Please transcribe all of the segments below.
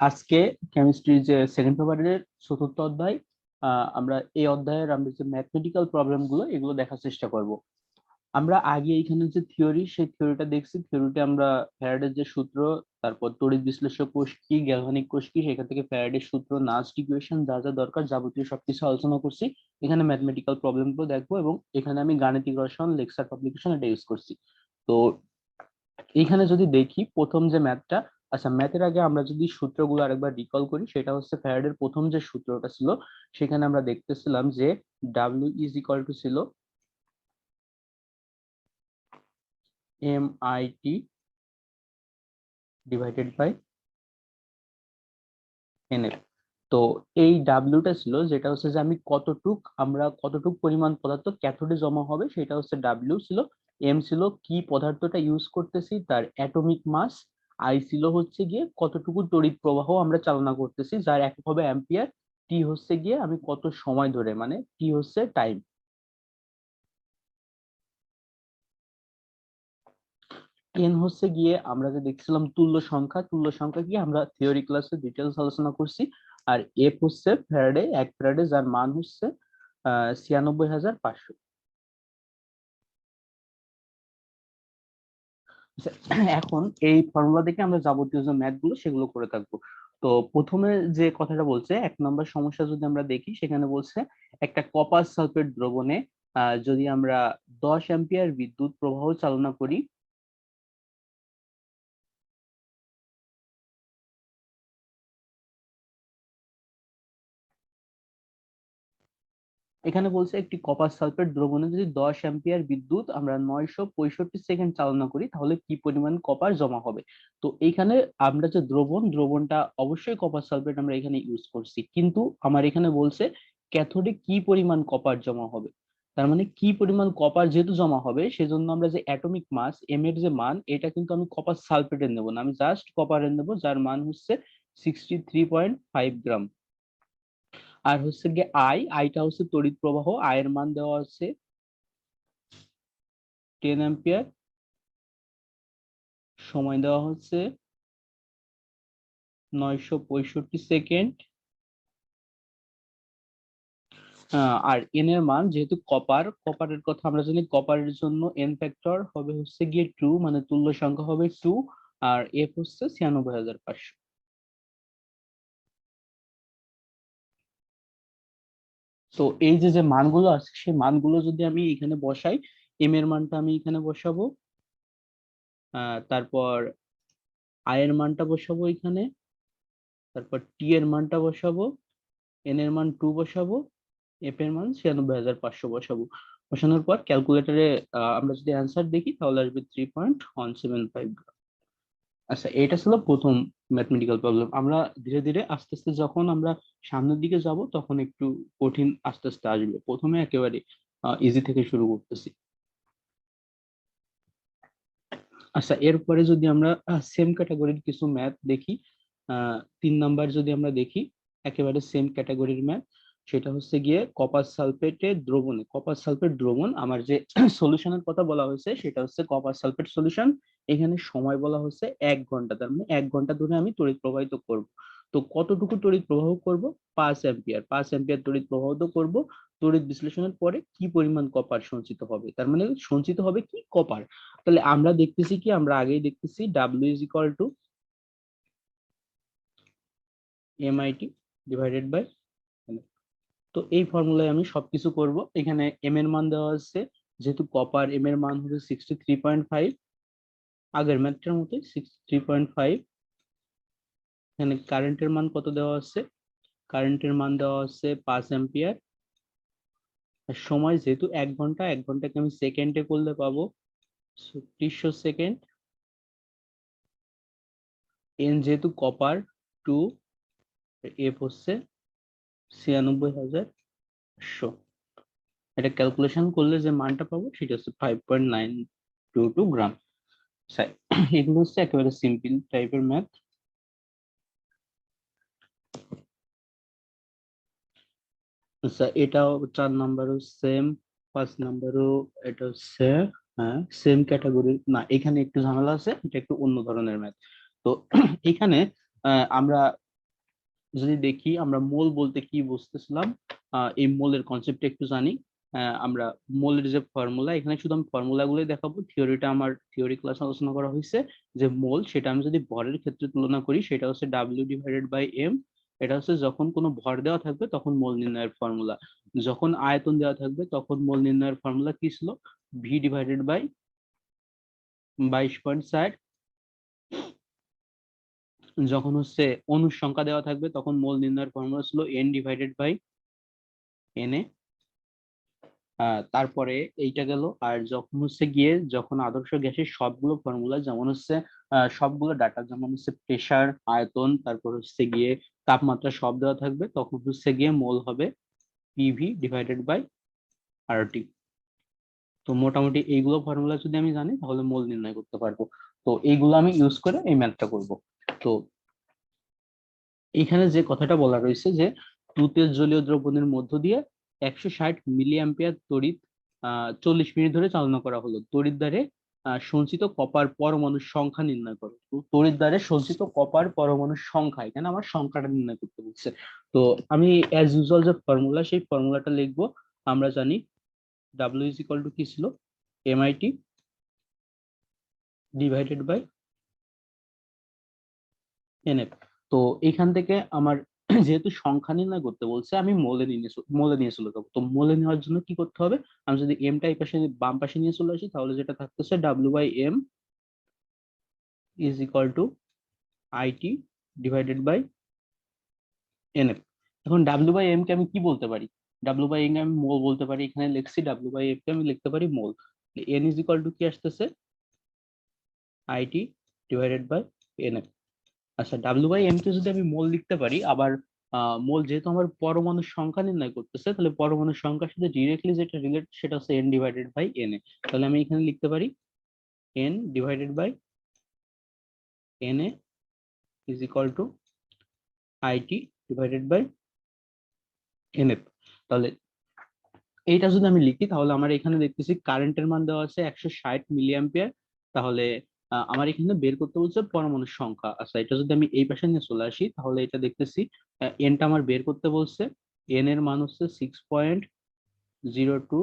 আজকে কেমিস্ট্রি যে সেকেন্ড পেপারের চতুর্থ অধ্যায়, আমরা এই অধ্যায়ের আমরা যে ম্যাথমেটিক্যাল প্রবলেম গুলো এগুলো দেখার চেষ্টা করব। আমরা আগে এখানে যে থিওরি সেই থিওরিটা দেখছি। থিওরিতে আমরা ফ্যারাডের যে সূত্র, তারপর তড়িৎ বিশ্লেষক কোষ কি, গ্যালভানিক কোষ কি, সেখান থেকে ফ্যারাডের সূত্র, নাস্ট ইকুয়েশন, যা যা দরকার যাবতীয় সবকিছু আলোচনা করছি। এখানে ম্যাথমেটিক্যাল প্রবলেম গুলো দেখবো এবং এখানে আমি গাণিতিক রসায়ন লেকচার পাবলিকেশন এটা ইউজ করছি। তো এইখানে যদি দেখি প্রথম যে ম্যাথটা, আচ্ছা ম্যাথের আগে আমরা যদি সূত্রগুলো আরেকবার রিকল করি, সেটা হচ্ছে ফ্যারাডের প্রথম যে সূত্রটা ছিল সেখানে আমরা দেখতেছিলাম যে ডাব্লিউ ইজ ইকুয়াল টু ছিল M I T divided by N F. তো এই ডাব্লিউটা ছিল যেটা হচ্ছে যে আমরা কতটুক পরিমাণ পদার্থ ক্যাথোডে জমা হবে সেটা হচ্ছে ডাব্লিউ ছিল। এম ছিল কি পদার্থটা ইউজ করতেছি তার অ্যাটমিক মাস। আই ছিল হচ্ছে গিয়ে কতটুকু তড়িৎ প্রবাহ আমরা চালনা করতেছি যার একক হবে অ্যাম্পিয়ার। টি হচ্ছে গিয়ে আমি কত সময় ধরে, মানে টি হচ্ছে টাইম। এন হচ্ছে গিয়ে আমরা যে দেখছিলাম তুল্য সংখ্যা, তুল্য সংখ্যা কি আমরা থিওরি ক্লাসে ডিটেলস আলোচনা করছি। আর এফ হচ্ছে ফ্যারাডে, এক ফ্যারাডে, যার মান হচ্ছে 96,500। এখন এই ফর্মুলা দেখে আমরা যাবতীয় যে ম্যাথ গুলো সেগুলো করে থাকবো। তো প্রথমে যে কথাটা বলছে, 1 নম্বর সমস্যা যদি আমরা দেখি, সেখানে বলছে একটা কপার সালফেট দ্রবণে যদি আমরা 10 অ্যাম্পিয়ার বিদ্যুৎ প্রবাহ চালনা করি। এখানে বলছে একটি কপার সালফেট দ্রবণে যদি 10 অ্যাম্পিয়ার বিদ্যুৎ আমরা 965 সেকেন্ড চালনা করি তাহলে কি পরিমাণ কপার জমা হবে। তো এইখানে আমরা যে দ্রবণটা অবশ্যই কপার সালফেট আমরা এখানে ইউজ করছি, কিন্তু আমার এখানে বলছে ক্যাথোডে কি পরিমাণ কপার জমা হবে। তার মানে কি পরিমাণ কপার যেহেতু জমা হবে, সেজন্য আমরা যে অ্যাটমিক মাস এম এর যে মান, এটা কিন্তু আমি কপার সালফেটের নেব না, আমি জাস্ট কপারের নেব, যার মান হচ্ছে 63.5 গ্রাম। আর হচ্ছে গিয়ে আইটা হচ্ছে তড়িৎ প্রবাহ, আয়ের মান দেওয়া আছে 10 অ্যাম্পিয়ার, সময় দেওয়া হচ্ছে 965 সেকেন্ড। আর এন এর মান যেহেতু কপারের কথা আমরা জানি, কপারের জন্য এন ফ্যাক্টর হবে হচ্ছে গিয়ে 2, মানে তুল্য সংখ্যা হবে 2। আর এফ হচ্ছে 96,500। তো এই যে যে মানগুলো আছে সেই মানগুলো যদি আমি এখানে বসাই, এম এর মানটা আমি এখানে বসাবো, তারপর আয়ের মানটা বসাবো এখানে, তারপর টি এর মানটা বসাবো, এন এর মান 2 বসাবো, এফ এর মান 96,500 বসাবো। বসানোর পর ক্যালকুলেটরে আমরা যদি অ্যান্সার দেখি তাহলে আসবে 3.175 গ্রাম। আচ্ছা, এটা ছিল প্রথম ম্যাথমেটিক্যাল প্রবলেম। আমরা ধীরে ধীরে আস্তে আস্তে যখন আমরা সামনের দিকে যাব তখন একটু কঠিন আস্তে আস্তে আসবে। প্রথমে একেবারে ইজি থেকে শুরু করতেছি। আচ্ছা, এরপরে যদি আমরা সেম ক্যাটাগরির কিছু ম্যাথ দেখি, 3 নাম্বার যদি আমরা দেখি, একেবারে সেম ক্যাটাগরির ম্যাথ, সেটা হচ্ছে গিয়ে কপার সালফেট দ্রবণ আমার যে সলিউশনের কথা বলা হয়েছে সেটা হচ্ছে কপার সালফেট সলিউশন। এখানে সময় বলা হচ্ছে 1 ঘন্টা, তার মানে 1 ঘন্টা ধরে আমি তড়িৎ প্রবাহিত করব। তো কতটুকু তড়িৎ প্রবাহ করব? 5 অ্যাম্পিয়ার, 5 অ্যাম্পিয়ার তড়িৎ প্রবাহিত করব। তড়িৎ বিশ্লেষণের পরে কি পরিমাণ কপার সঞ্চিত হবে, তার মানে সঞ্চিত হবে কি কপার। তাহলে আমরা দেখতেছি কি, আমরা আগেই দেখতেছি W is equal to MIT divided by. তো এই ফর্মুলায় আমি সবকিছু করব। এখানে এম এর মান দেওয়া আছে, যেহেতু কপার এম এর মান হচ্ছে 63.5, আগের ম্যাথটার মতোই 63.5। এখানে কারেন্টের মান কত দেওয়া আছে? কারেন্টের মান দেওয়া আছে 5 অ্যাম্পিয়ার। আর সময় যেহেতু 1 ঘন্টা, 1 ঘন্টাকে আমি সেকেন্ডে করলে পাবো 3600 সেকেন্ড। এন যেহেতু কপার 2, এফ হচ্ছে 96,500। এটা ক্যালকুলেশন করলে যে মানটা পাবো সেটা হচ্ছে 5.922 গ্রাম। এগুলো হচ্ছে একেবারে সিম্পল টাইপের ম্যাথ। আচ্ছা, এটাও 4 নাম্বারও সেম, 5 নাম্বারও এটা হচ্ছে, হ্যাঁ সেম ক্যাটাগরি না, এখানে একটু ঝামেলা আছে, এটা একটু অন্য ধরনের ম্যাথ। তো এখানে আমরা যদি দেখি আমরা মোল বলতে কি বুঝতেছিলাম, এই মোলের কনসেপ্ট একটু জানি। আমরা মোলের যে ফর্মুলা, এখানে শুধু আমি ফর্মুলা গুলোই দেখাবো, থিওরিটা আমার থিওরি ক্লাস আলোচনা করা হয়েছে। যে মোল সেটা আমি যদি ভরের ক্ষেত্রে তুলনা করি, সেটা হচ্ছে ডাব্লিউ ডিভাইডেড বাই এম। এটা হচ্ছে যখন কোনো ভর দেওয়া থাকবে তখন মোল নির্ণয়ের ফর্মুলা। যখন আয়তন দেওয়া থাকবে তখন মোল নির্ণয়ের ফর্মুলা কি ছিল? V divided by 22.4। যখন হচ্ছে অণুর সংখ্যা দেওয়া থাকবে তখন মোল নির্ণয়ের ফর্মুলা ছিল N divided by N A. তারপরে এইটা গেল। আর যখন হচ্ছে গিয়ে যখন আদর্শ গ্যাসের সবগুলো ফর্মুলা, যেমন হচ্ছে সবগুলো ডাটা, যেমন হচ্ছে প্রেসার, আয়তন, তারপর হচ্ছে গিয়ে তাপমাত্রা সব দেওয়া থাকবে, তখন হচ্ছে গিয়ে মোল হবে পিভি ডিভাইডেড বাই আরটি। তো মোটামুটি এইগুলো ফর্মুলা যদি আমি জানি তাহলে মোল নির্ণয় করতে পারবো। তো এইগুলো আমি ইউজ করে এই ম্যাথটা করব। তো এখানে যে কথাটা বলা রয়েছে যে তুতের জলীয় দ্রবণের মধ্য দিয়ে 160 মিলি অ্যাম্পিয়ার তড়িৎ 40 মিনিট ধরে চালনা করা হলো। তড়িৎ দ্বারে সঞ্চিত কপার পরমাণুর সংখ্যা নির্ণয় করো। তো তড়িৎ দ্বারে সঞ্চিত কপার পরমাণুর সংখ্যা, এখানে আমার সংখ্যাটা নির্ণয় করতে বলছে। তো আমি অ্যাজ ইউজুয়াল যে ফর্মুলা, সেই ফর্মুলাটা লিখবো। আমরা জানি ডাব্লিউ ইজ ইকুয়াল টু কি ছিল? MIT divided by NF. তো এখান থেকে আমার যেহেতু সংখ্যা নির্ণয় করতে বলছে, আমি মোলে নিয়ে চলে যাবো। তো মোলে নেওয়ার জন্য কি করতে হবে? আমি যদি এমটা এই পাশে বাম পাশে নিয়ে চলে আসি, তাহলে যেটা থাকতেছে W by M is equal to IT divided by NF. এখন ডাব্লিউ বাই এম কে আমি কি বলতে পারি? ডাব্লিউ বাই এম কে আমি মোল বলতে পারি, এখানে লিখছি। ডাব্লিউ বাই এম কে আমি লিখতে পারি mole. N is equal to কি আসতেছে? IT divided by NF. আচ্ছা, ডাব্লিউ বাই এম কে যদি আমি মোল লিখতে পারি, আবার মোল যেহেতু আমার পরমাণুর সংখ্যা নির্ণয় করতেছে, তাহলে পরমাণুর সংখ্যার সাথে ডিরেক্টলি যেটা রিলেট সেটা হচ্ছে N divided by N A. তাহলে আমি এখানে লিখতে পারি N divided by N A is equal to IT divided by N F. তাহলে এইটা যদি আমি লিখি, তাহলে আমার এখানে দেখতেছি কারেন্টের মান দেওয়া আছে 160 মিলি অ্যাম্পিয়ার। তাহলে আমার এখানে বের করতে বলছে পরমাণুর সংখ্যা। আচ্ছা, এটা যদি আমি এই পাশে নিয়ে চলে আসি, তাহলে এটা দেখতেছি এনটা আমার বের করতে বলছে। এন এর মান হচ্ছে 6.02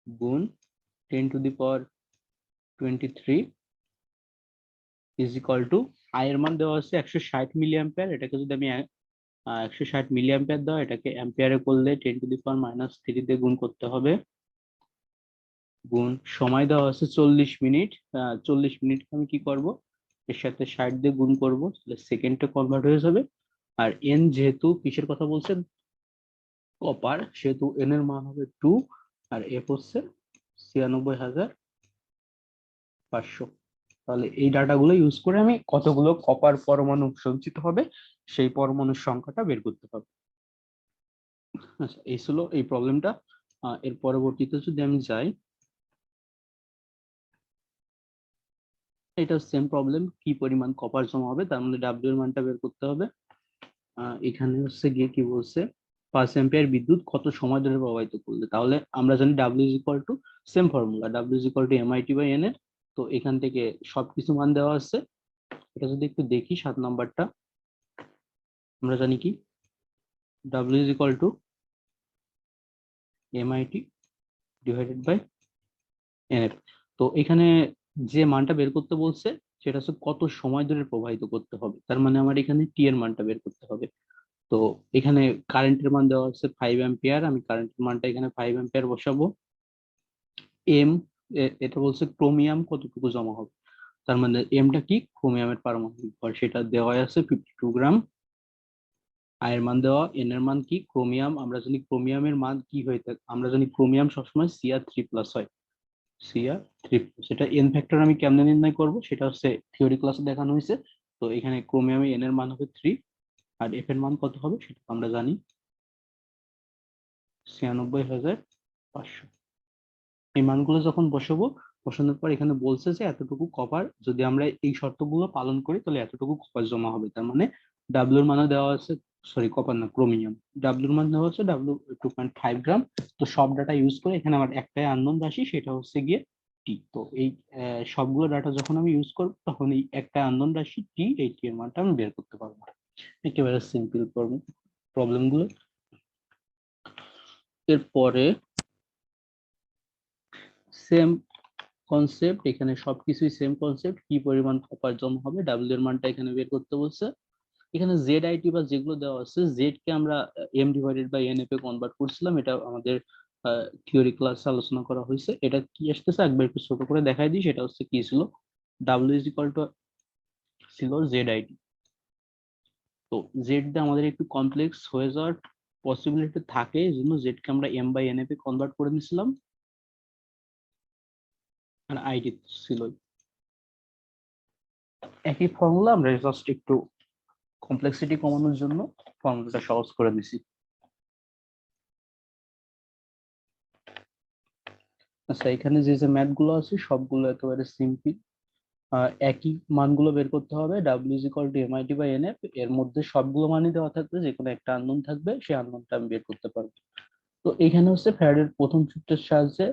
গুণ 10⁻23 ইজ ইকুয়াল টু, আই এর মান দেওয়া আছে 160 মিলি অ্যাম্পিয়ার। এটাকে যদি আমি 160 মিলি অ্যাম্পিয়ার দেওয়া, এটাকে অ্যাম্পিয়ারে করলে 10⁻³ দিয়ে গুণ করতে হবে। গুণ সময় দেওয়া আছে 40 মিনিট। 40 মিনিট আমি কি করব? এর সাথে 60 দিয়ে গুণ করব, তাহলে সেকেন্ডে কনভার্ট হয়ে যাবে। আর এন যেহেতু কিসের কথা বলছেন? কপার, সেহেতু এন এর মান হবে 2, আর এফ হচ্ছে 96,500। তাহলে এই ডাটাগুলো ইউজ করে আমি কতগুলো কপার পরমাণু সঞ্চিত হবে সেই পরমাণুর সংখ্যাটা বের করতে হবে। আচ্ছা, এই ছিল এই প্রবলেমটা। এর পরবর্তীতে যদি আমি যাই, এটা সেম প্রবলেম। কি পরিমাণ কপার জমা হবে, তার মধ্যে ডাব্লিউ এর মানটা বের করতে হবে। এখানে হচ্ছে গিয়ে কি বলছে? 5 অ্যাম্পিয়ার বিদ্যুৎ কত সময় ধরে প্রবাহিত করলে। তাহলে আমরা জানি W is equal to, same formula, W is equal to MIT by N এর। তো এখান থেকে সবকিছু মান দেওয়া আছে। এটা যদি একটু দেখি 7 নাম্বারটা, আমরা জানি কি W is equal to MIT divided by N এর। তো এখানে যে মানটা বের করতে বলছে সেটা হচ্ছে কত সময় ধরে প্রবাহিত করতে হবে। তার মানে আমার এখানে টি এর মানটা বের করতে হবে। তো এখানে কারেন্টের মান দেওয়া হচ্ছে 5 অ্যাম্পিয়ার, আমি কারেন্টের মানটা এখানে 5 অ্যাম্পিয়ার বসাবো। এম, এটা বলছে ক্রোমিয়াম কতটুকু জমা হবে। তার মানে এমটা কি? ক্রোমিয়ামের পারমাণবিক ভর, সেটা দেওয়া আছে 52 গ্রাম। আই এর মান দেওয়া, এন এর মান কি? ক্রোমিয়াম, আমরা জানি ক্রোমিয়ামের মান কি হয়ে থাকে, আমরা জানি ক্রোমিয়াম সবসময় Cr3+ হয়। Cr3+, সেটা এন ফ্যাক্টর আমি কেমনে নির্ণয় করব সেটা হচ্ছে থিওরি ক্লাসে দেখানো হয়েছে। তো এখানে ক্রোমিয়ামে এন এর মান হবে 3, আর এফ এর মান কত হবে সেটা আমরা জানি 96,500। এই মানগুলো যখন বসাবো, বসানোর পর এখানে বলছে যে এতটুকু কপার, যদি আমরা এই শর্তগুলো পালন করি তাহলে এতটুকু কপার জমা হবে। তার মানে ডাব্লিউর মানও দেওয়া আছে, সরি কপার না ক্রোমিয়াম, ডাব্লিউর মান দেওয়া হচ্ছে ডাব্লিউ 2.5 গ্রাম। তো সব ডাটা ইউজ করে এখানে আমার একটাই আননোন রাশি, সেটা হচ্ছে গিয়ে টি। তো এই সবগুলো ডাটা যখন আমি ইউজ করব তখন এই একটা আননোন রাশি টি, এই টি এর মানটা আমি বের করতে পারবো। একেবারে সিম্পল প্রবলেম গুলো। এরপরে সেম কনসেপ্ট, এখানে সবকিছুই সেম কনসেপ্ট, কি পরিমাণ কপার জমা হবে ডাব্লিউ এর মানটা এখানে বের করতে বলছে। এখানে জেড আইটি বা যেগুলো দেওয়া আছে, জেড কে আমরা M divided by N F এ কনভার্ট করছিলাম, এটা আমাদের থিওরি ক্লাসে আলোচনা করা হয়েছে। এটা কি আসতেছে একবার একটু ছোট করে দেখাই দিই। সেটা হচ্ছে কি ছিল, ডাব্লিউ ইজ ইকুয়াল টু ছিল জেড আইটি। তো জেড দিয়ে আমাদের একটু কমপ্লেক্স হয়ে যাওয়ার পসিবিলিটি থাকে, এই জন্য জেড কে আমরা এম বাই এন এফ এ কনভার্ট করে নিয়েছিলাম, আর আইটি ছিল একই ফর্মুলা। আমরা জাস্ট একটু কমপ্লেক্সিটি কমানোর জন্য ফর্মুলাটা সহজ করে দিছি। আচ্ছা, এখানে যে যে ম্যাথ গুলো আছে সবগুলো একেবারে সিম্পল। একই মানগুলো বের করতে হবে, W is equal to MIT by NF. এর মধ্যে সবগুলো মানই দেওয়া থাকবে, যে কোনো একটা আননোন থাকবে, সেই আননোনটা আমি বের করতে পারবো। তো এখানে হচ্ছে ফ্যারাডের প্রথম সূত্রের সাহায্যে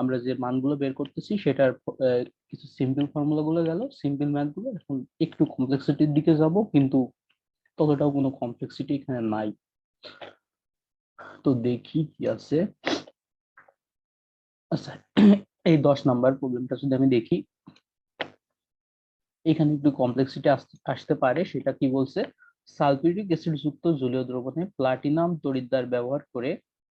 আমরা যে মানগুলো বের করতেছি সেটার কিছু সিম্পল ফর্মুলা গুলো গেল, সিম্পল ম্যাথ গুলো। এখন একটু কমপ্লেক্সিটির দিকে যাব, কিন্তু ততটাও কোনো কমপ্লেক্সিটি এখানে নাই। তো দেখি কি আছে। আচ্ছা, এই 10 নাম্বার প্রবলেমটা যদি আমি দেখি, এখানে একটু কমপ্লেক্সিটি আসতে পারে। সেটা কি বলছে, সালফিউরিক অ্যাসিড যুক্ত জলীয় দ্রবণে প্লাটিনাম তড়িৎদ্বার ব্যবহার করে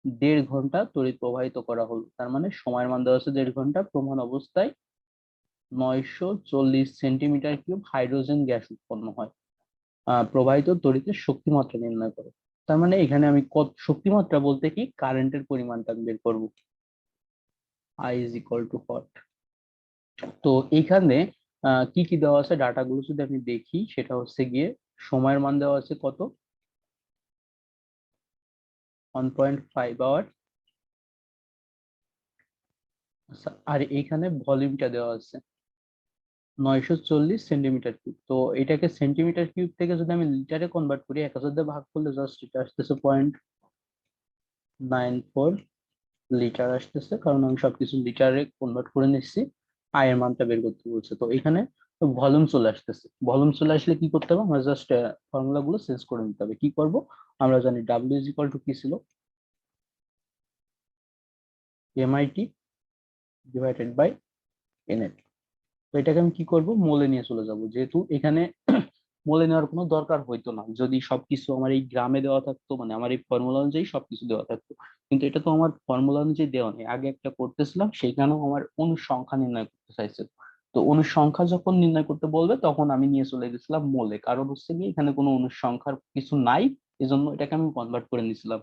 1.5 ঘন্টা তড়িৎ প্রবাহিত করা হলো। তার মানে সময়ের মান দেওয়া আছে 1.5 ঘন্টা। প্রমাণ অবস্থায় 940 সেন্টিমিটার কিউব হাইড্রোজেন গ্যাস উৎপন্ন হয়। প্রবাহিত তড়িতের শক্তিমাত্রা নির্ণয় করো। তার মানে এখানে আমি কত শক্তিমাত্রা বলতে কি, কারেন্টের পরিমাণটা আমি বের করবো। I is equal too hot. তো এইখানে কি কি দেওয়া আছে ডাটাগুলো যদি আমি দেখি, সেটা হচ্ছে গিয়ে সময়ের মান দেওয়া আছে কত, 1.5 আওয়ার। আচ্ছা, আর এইখানে ভলিউমটা দেওয়া আছে 940 সেন্টিমিটার কিউব। তো এটাকে সেন্টিমিটার কিউব থেকে যদি আমি লিটারে কনভার্ট করি, 1000 দিয়ে ভাগ করলে জাস্ট এটা আসতেছে 0.94 লিটার আসতেছে, কারণ আমি সবকিছু লিটারে কনভার্ট করে নিচ্ছি। আয়ের মানটা বের করতে বলছে, তো এখানে ভলিউম চলে আসতেছে। ভলিউম চলে আসলে কি করতে হবে, আমরা জাস্ট ফর্মুলা গুলো চেঞ্জ করে নিতে হবে। কি করব, আমরা জানি ডাব্লিউ ইজ ইকুয়াল টু কি ছিল, এমআইটি ডিভাইডেড বাই এনএফ। তো এটাকে আমি কি করব, মোলে নিয়ে চলে যাব, যেহেতু এখানে মোলে নেওয়ার কোনো দরকার হইতো না যদি সবকিছু আমার এই গ্রামে দেওয়া থাকতো, মানে আমার এই ফর্মুলা অনুযায়ী সবকিছু দেওয়া থাকতো। কিন্তু এটা তো আমার ফর্মুলা অনুযায়ী দেওয়া নেই, আগে একটা করতেছিলাম, সেইখানেও আমার অনুসংখ্যা নির্ণয় করতে চাইছে। তো অনুসংখ্যা যখন নির্ণয় করতে বলবে তখন আমি নিয়ে চলে গেছিলাম মোলে, কারণ হচ্ছে কি এখানে কোনো অনুসংখ্যার কিছু নাই, এজন্য এটাকে আমি কনভার্ট করে নিয়েছিলাম।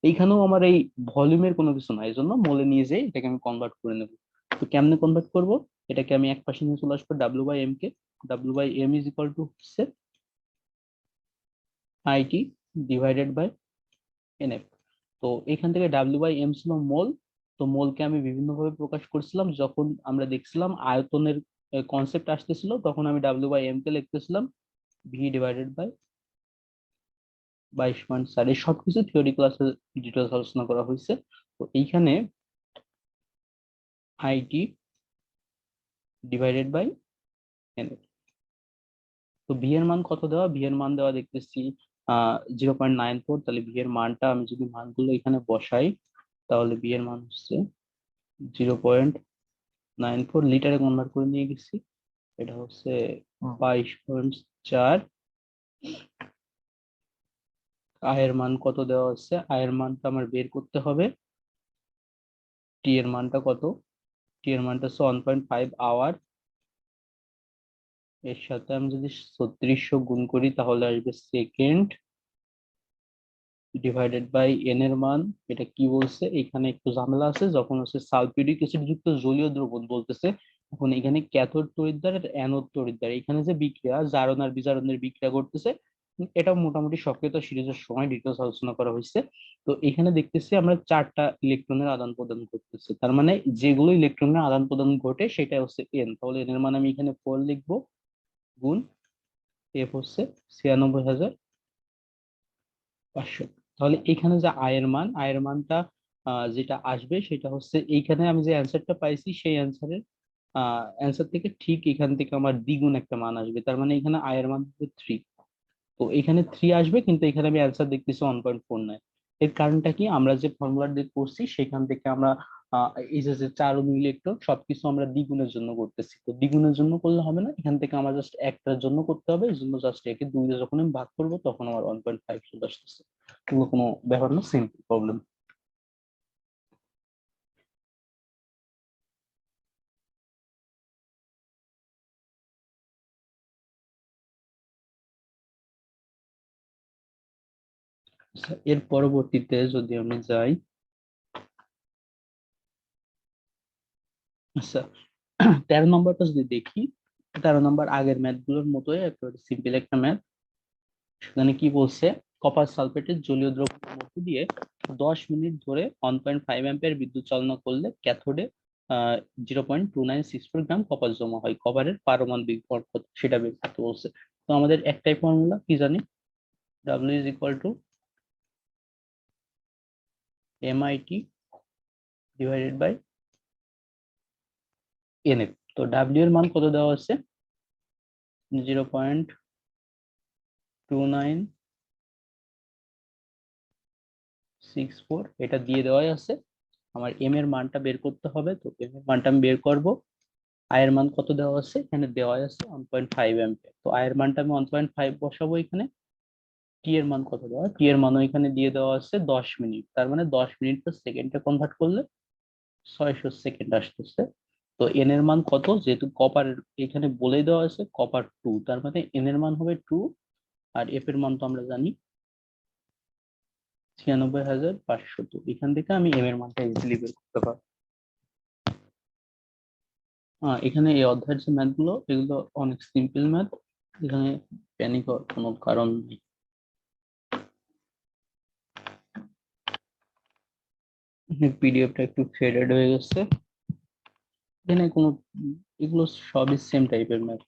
এইখানেও আমার এই ভলিউমের কোনো কিছু নাই, এজন্য মোলে নিয়ে যেয়ে এটাকে আমি কনভার্ট করে নেব। তো কেমনে কনভার্ট করব, এটাকে আমি এক পাশে নিয়ে চলে আসবো ডাব্লিউ বাই এম কে। W by M is equal to হচ্ছে আইটি ডিভাইডেড বাই এনএফ। তো এখান থেকে ডাব্লিউ বাই এম ছিল মোল। তো মোলকে আমি বিভিন্ন ভাবে প্রকাশ করছিলাম, যখন আমরা দেখছিলাম আয়তনের কনসেপ্ট আসতেছিল, তখন আমি ডাব্লিউ বাই এম কে লিখতেছিলাম ভি ডিভাইডেড বাই 22.4। এই সবকিছু থিওরি ক্লাসে ডিটেলস আলোচনা করা হয়েছে। তো এইখানে আইটি ডিভাইডেড বাই এনএফ। তো ভি এর মান কত দেওয়া, ভি এর মান দেওয়া দেখতেছি 0.94। তাহলে ভি এর মানটা আমি যদি মানগুলো এখানে বসাই, তাহলে ভি এর মান হচ্ছে 0.94, লিটারে কনভার্ট করে নিয়ে গেছি। এটা হচ্ছে 22.4। আয়ের মান কত দেওয়া হচ্ছে, আয়ের মানটা আমার বের করতে হবে। টি এর মানটা কত, টি এর মানটা হচ্ছে 1.5 আওয়ার। এর সাথে আমি যদি 3600 গুণ করি তাহলে আসবে সেকেন্ড, ডিভাইডেড বাই এন এর মান। এটা কি বলছে, এখানে একটু ঝামেলা আছে, যখন হচ্ছে সালফিউরিক অ্যাসিড যুক্ত জলীয় দ্রবণ বলতেছে, এখন এখানে ক্যাথোড তড়িৎদ্বার আর অ্যানোড তড়িৎদ্বার, এখানে যে বিক্রিয়া জারণ আর বিজারণের বিক্রিয়া করতেছে, এটা মোটামুটি সক্রিয়তা সিরিজের সময় ডিটেলস আলোচনা করা হয়েছে। তো এখানে দেখতেছি আমরা 4টা ইলেকট্রনের আদান প্রদান করতেছে, তার মানে যেগুলো ইলেকট্রনের আদান প্রদান ঘটে সেটা হচ্ছে এন। তাহলে এন এর মান আমি এখানে 4 লিখবো, গুণ এফ হচ্ছে 96,500। তাহলে এখানে যে আয়ের মান, আয়ের মানটা যেটা আসবে সেটা হচ্ছে এইখানে আমি যে অ্যান্সারটা পাইছি সেই অ্যান্সার থেকে ঠিক এখান থেকে আমার দ্বিগুণ একটা মান আসবে, তার মানে এখানে আই এর মান হবে 3। তো এখানে 3 আসবে, কিন্তু এখানে আমি অ্যান্সার দেখতেছি 1.49। এর কারণটা কি, আমরা যে ফর্মুলা দিয়ে করছি সেখান থেকে আমরা এই যে 4 ইলেকট্রন সবকিছু আমরা দ্বিগুণের জন্য করতেছি, তো দ্বিগুণের জন্য করলে হবে না, এখান থেকে আমার জাস্ট একটার জন্য করতে হবে। এই জন্য জাস্ট একে 2 দিয়ে যখন আমি ভাগ করবো তখন আমার 1.5 চলে আসতেছে। কোনো ব্যাপার না, সিম্পল প্রবলেম। এর পরবর্তীতে যদি আমি যাই, আচ্ছা 13 নম্বরটা যদি দেখি, 13 নম্বর আগের ম্যাথ গুলোর মতোই একেবারে সিম্পল একটা ম্যাথ। সেখানে কি বলছে, কপার সালফেটের জলীয় দ্রবণের মধ্য দিয়ে 10 মিনিট ধরে 1.5 অ্যাম্পিয়ার বিদ্যুৎ চালনা করলে ক্যাথোডে 0.2964 গ্রাম কপার জমা হয়। কপারের পারমাণবিক ভর কত সেটা বের করতে বলছে। তো আমাদের একটাই ফর্মুলা কি জানি, W is equal to MIT divided by NF. তো ডাব্লিউ এর মান কত দেওয়া আছে, 0.2964, এটা দিয়ে দেওয়াই আছে। আমার এম এর মানটা বের করতে হবে, তো এম এর মানটা আমি বের করব। আই এর মান কত দেওয়া আছে, এখানে দেওয়া আছে 1.5 অ্যাম্পিয়ার, তো আই এর মানটা আমি 1.5 বসাবো এখানে। টি এর মান কত দেওয়া, টি এর মানও এখানে দিয়ে দেওয়া আছে 10 মিনিট, তার মানে 10 মিনিট সেকেন্ডে কনভার্ট করলে 600 সেকেন্ড আসতেছে। তো এন এর মান কত, যেহেতু কপার এখানে বলে দেওয়া আছে কপার 2, তার মানে এন এর মান হবে 2। আর এফ এর মান তো আমরা জানি 96,500। তো এখান থেকে আমি এম এর মানটা ইজিলি বের করতে পারবো। এখানে এই অধ্যায়ের যে ম্যাথ গুলো এগুলো অনেক সিম্পল ম্যাথ, এখানে প্যানিক হওয়ার কোনো কারণ নেই। পিডিএফটা একটু ফেডেড হয়ে গেছে, এখানে কোনো এগুলো সবই সেম টাইপের ম্যাথ।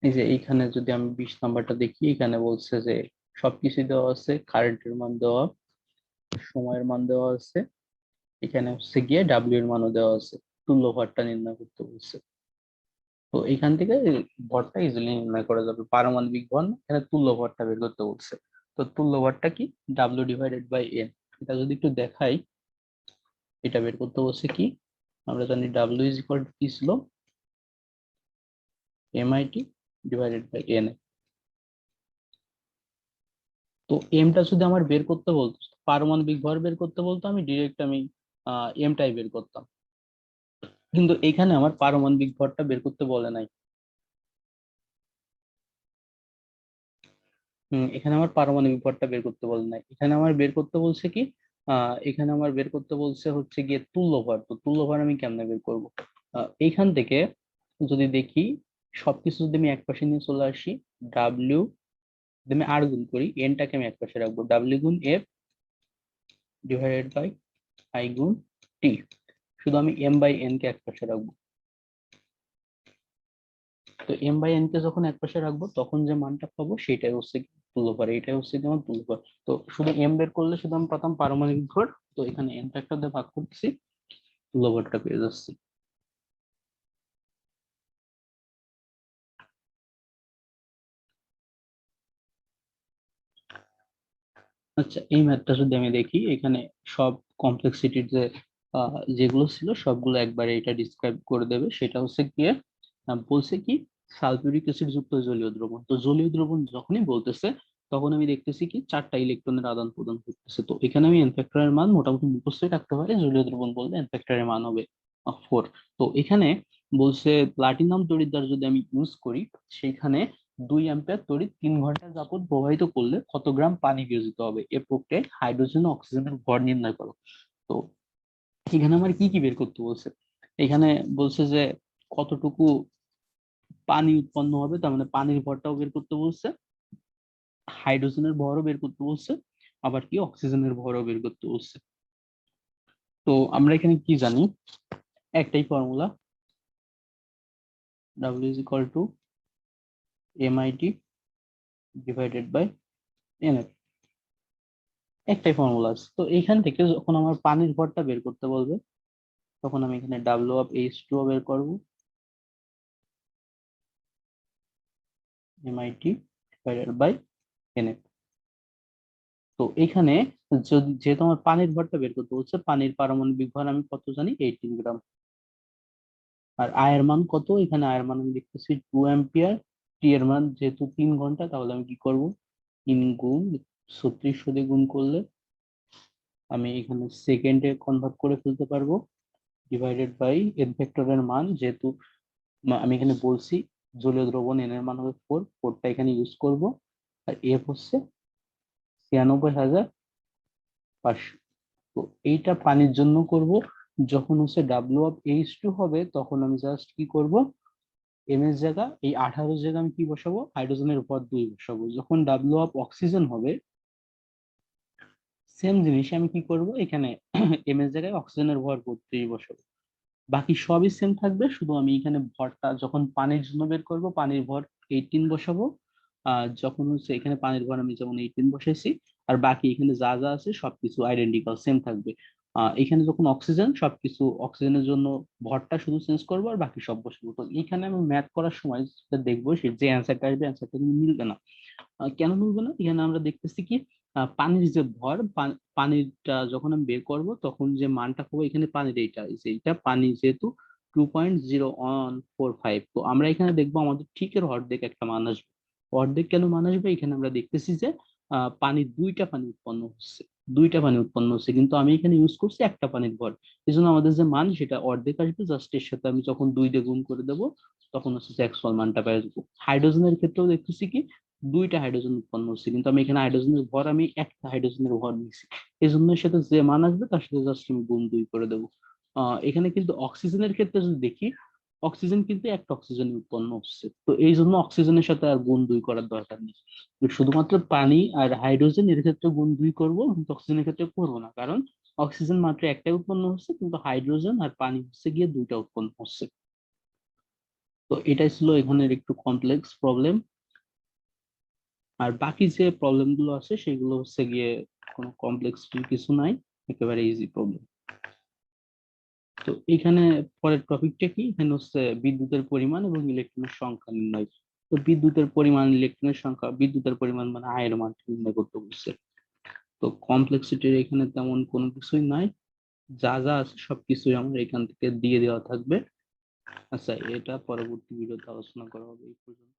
এই যে এইখানে যদি আমি 20 নাম্বারটা দেখি, এখানে বলছে যে সবকিছু দেওয়া আছে, কারেন্টের মান দেওয়া, সময়ের মান দেওয়া আছে, এখানে হচ্ছে গিয়ে ডাব্লিউ এর মানও দেওয়া আছে, তুল্য ভরটা নির্ণয় করতে বলছে। তো এখান থেকে ভরটা ইজিলি নির্ণয় করা যাবে, পারমাণবিক ভর না, এখানে তুল্য ভরটা বের করতে বলছে। তো তুল্য ভরটা কি, ডাব্লিউ ডিভাইডেড বাই এন। এটা যদি একটু দেখাই, এটা বের করতে বলছে কি, আমরা জানি ডাব্লিউ ইজ ইকুয়াল টু কি ছিল, এমআইটি ডিভাইডেড বাই এন। তো এমটা যদি আমার বের করতে বলতো, পারমাণবিক ভর বের করতে বলতো, আমি ডিরেক্ট আমি এমটাই বের করতাম, কিন্তু এখানে আমার পারমাণবিক ভরটা বের করতে বলে নাই। এখানে আমার পারমাণবিক ভরটা বের করতে বলে নাই, এখানে আমার বের করতে বলছে কি, এখানে আমার বের করতে বলছে হচ্ছে গিয়ে তুল্য ভর। তো তুল্য ভর আমি কেমনে বের করব, এইখান থেকে যদি দেখি, সবকিছু যদি আমি এক পাশে নিয়ে চলে আসি, ডাব্লিউ যদি আমি আর গুণ করি, এনটাকে আমি এক পাশে রাখবো, ডাব্লিউ গুণ এফ ডিভাইডেড বাই আই গুণ টি। শুধু আমি এম বাই এন কে এক পাশে রাখবো। তো এম বাই এন কে যখন এক পাশে রাখবো তখন যে মানটা পাবো সেটাই হচ্ছে কি তুল্যভর, এটাই হচ্ছে কি আমার তুল্যভর। তো শুধু এম বের করলে শুধু আমি প্রথম পারমাণবিক ভর, তো এখানে এন ফ্যাক্টর দিয়ে ভাগ করতেছি, তুল্যভরটা পেয়ে যাচ্ছি। আচ্ছা এই ম্যাথটা যদি আমি দেখি, এখানে সব কমপ্লেক্সিটির যে যেগুলো ছিল সবগুলো একবারে এটা ডিসক্রাইব করে দেবে। সেটা হচ্ছে গিয়ে বলছে কি, সালফিউরিক অ্যাসিড যুক্ত জলীয় দ্রবণ। তো জলীয় দ্রবণ যখনই বলতেছে তখন আমি দেখতেছি কি 4টা ইলেকট্রনের আদান প্রদান করতেছে। তো এখানে আমি এন ফ্যাক্টরের মান মোটামুটি মুখস্থই রাখতে পারি, জলীয় দ্রবণ বললে এন ফ্যাক্টরের মান হবে 4। তো এখানে বলছে প্লাটিনাম তড়িৎদ্বার যদি আমি ইউজ করি, সেখানে 2 অ্যাম্পিয়ার তড়িৎ 3 ঘন্টা যাবত প্রবাহিত করলে কত গ্রাম পানি বিয়োজিত হবে, এ প্রক্রিয়ায় হাইড্রোজেন ও অক্সিজেনের ভর নির্ণয় করো। তো এখানে আমার কি কি বের করতে বলছে, এখানে বলছে যে কতটুকু পানি উৎপন্ন হবে, তার মানে পানির ভরটাও বের করতে বলছে, হাইড্রোজেনের ভরও বের করতে বলছে, আবার কি অক্সিজেনের ভরও বের করতে বলছে। তো আমরা এখানে কি জানি, একটাই formula, W is equal to MIT divided by NF. একটাই ফর্মুলা আছে। তো এইখান থেকে যখন আমার পানির ভরটা বের করতে বলবে, তখন আমি এখানে ডাব্লিউ অফ H2O বের করবো, MIT ডিভাইডেড বাই NF। তো এখানে যদি যেহেতু আমার পানির ভরটা বের করতে বলছে, পানির পারমাণবিক ভর আমি কত জানি, 18 গ্রাম। আর আয়ের মান কত, এখানে আয়ের মান আমি লিখতেছি 2 অ্যাম্পিয়ার। টি এর মান যেহেতু 3 ঘন্টা, তাহলে আমি কি করব, 3 গুণ 3600 দিয়ে গুণ করলে আমি এখানে সেকেন্ডে কনভার্ট করে ফেলতে পারবো, ডিভাইডেড বাই এন ভেক্টরের মান, যেহেতু আমি এখানে বলছি জলীয় দ্রবণ এন এর মান হবে 4, 4টা এখানে ইউজ করব। আর এফ হচ্ছে 96,500। তো এইটা পানির জন্য করব। যখন হচ্ছে W(H2) হবে, তখন আমি জাস্ট কি করব, এম এর জায়গা এই 18 জায়গা আমি কি বসাবো, হাইড্রোজেনের উপর 2 বসাবো। যখন W(Oxygen) হবে, সেম জিনিস আমি কি করব, এখানে এম এর জায়গায় অক্সিজেনের ভর 32 বসাবো। বাকি সবই সেম থাকবে, শুধু আমি এখানে ভরটা যখন পানির জন্য বের করব, পানির ভর 18 বসাবো। যখন হচ্ছে এখানে পানির ভর আমি যেমন 18 বসাইছি, আর বাকি এখানে যা যা আছে সবকিছু আইডেন্টিক্যাল সেম থাকবে। এখানে যখন অক্সিজেন, সবকিছু অক্সিজেনের জন্য ভরটা শুধু চেঞ্জ করবো, আর বাকি সব বসাবো। তো এখানে আমি ম্যাথ করার সময় যেটা দেখবো, সে যে অ্যান্সারটা আসবে, অ্যান্সারটা কিন্তু মিলবে না। কেন মিলবে না, এখানে আমরা দেখতেছি কি, পানির যে ভর, পানিটা যখন আমি বের করব, তখন যে মানটা পাবো এখানে পানির এইটা পানি যেহেতু 2.0145, তো আমরা এখানে দেখবো আমাদের ঠিকের অর্ধেক একটা মান আসবে। অর্ধেক কেন মান আসবে, এখানে আমরা দেখতেছি যে পানি দুইটা পানি উৎপন্ন হচ্ছে, দুইটা পানি উৎপন্ন হচ্ছে, কিন্তু আমি এখানে ইউজ করছি একটা পানির ভর। এই জন্য আমাদের যে মান সেটা অর্ধেক আসবে। জাস্ট এর সাথে আমি যখন 2 দিয়ে গুণ করে দেবো, তখন হচ্ছে অ্যাকচুয়াল মানটা পেয়ে যাবো। হাইড্রোজেনের ক্ষেত্রেও দেখতেছি কি, দুইটা হাইড্রোজেন উৎপন্ন হচ্ছে, কিন্তু আমি এখানে হাইড্রোজেনের ভর আমি একটা হাইড্রোজেনের ভর নিচ্ছি। এই জন্য এর সাথে যে মান আসবে তার সাথে জাস্ট আমি গুণ 2 করে দেবো। এখানে কিন্তু অক্সিজেনের ক্ষেত্রে যদি দেখি, অক্সিজেন কিন্তু একটা অক্সিজেন উৎপন্ন হচ্ছে, তো এই জন্য অক্সিজেনের সাথে আর গুণ 2 করার দরকার নেই। শুধুমাত্র পানি আর হাইড্রোজেন এর ক্ষেত্রে গুণ 2 করবো, কিন্তু অক্সিজেনের ক্ষেত্রে করবো না, কারণ অক্সিজেন মাত্র একটাই উৎপন্ন হচ্ছে, কিন্তু হাইড্রোজেন আর পানি হচ্ছে গিয়ে দুইটা উৎপন্ন হচ্ছে। তো এটাই ছিল এখানের একটু কমপ্লেক্স প্রবলেম। আর বাকি যে প্রবলেম গুলো আছে সেগুলো হচ্ছে গিয়ে কোনো কমপ্লেক্স কিছু নাই, একেবারে ইজি প্রবলেম। তো এখানে পরের টপিকটা কি, এখানে হচ্ছে বিদ্যুতের পরিমাণ এবং ইলেকট্রনের সংখ্যা নির্ণয়। তো বিদ্যুতের পরিমাণ, ইলেকট্রনের সংখ্যা, বিদ্যুতের পরিমাণ মানে আয়ের মান নির্ণয় করতে বলছে। তো কমপ্লেক্সিটির এখানে তেমন কোনো কিছুই নাই, যা যা আছে সবকিছুই আমার এখান থেকে দিয়ে দেওয়া থাকবে। আচ্ছা, এটা পরবর্তী ভিডিওতে আলোচনা করা হবে। এই পর্যন্ত।